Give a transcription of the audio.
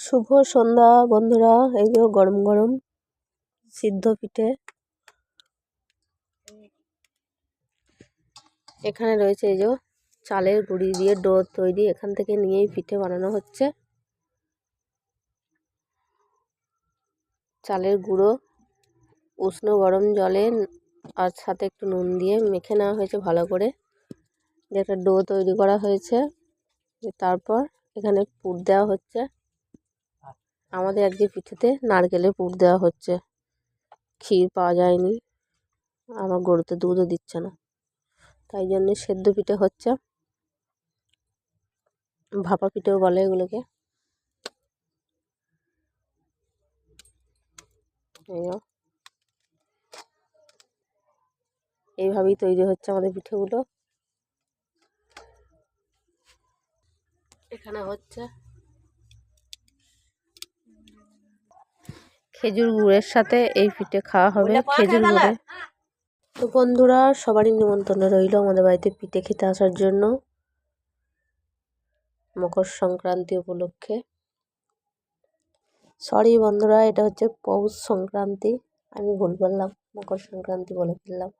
শুভ সন্ধ্যা বন্ধুরা। এই যে গরম গরম সিদ্ধ পিঠে এখানে রয়েছে। এই যে চালের গুঁড়ি দিয়ে ডো তৈরি, এখান থেকে নিয়েই পিঠে বানানো হচ্ছে। চালের গুঁড়ো উষ্ণ গরম জলে আর সাথে একটু নুন দিয়ে মেখে নেওয়া হয়েছে ভালো করে, যে একটা ডো তৈরি করা হয়েছে। তারপর এখানে পুর দেওয়া হচ্ছে। আমাদের আজকে পিঠেতে নারকেলের পুর দেওয়া হচ্ছে। ক্ষীর পাওয়া যায়নি, আমার গরুতে দুধও দিচ্ছে না, তাই জন্য সেদ্ধ পিঠে হচ্ছে। ভাপা পিঠেও বলে এগুলোকে। এইভাবেই তৈরি হচ্ছে আমাদের পিঠেগুলো। এখানে হচ্ছে খেজুর গুড়ের সাথে এই পিঠে খাওয়া হবে, খেজুর গুড়ে। তো বন্ধুরা, সবারই নিমন্ত্রণ রইল আমাদের বাড়িতে পিঠে খেতে আসার জন্য মকর সংক্রান্তি উপলক্ষে। সরি বন্ধুরা, এটা হচ্ছে পৌষ সংক্রান্তি, আমি ভুল বললাম, মকর সংক্রান্তি বলে ফেললাম।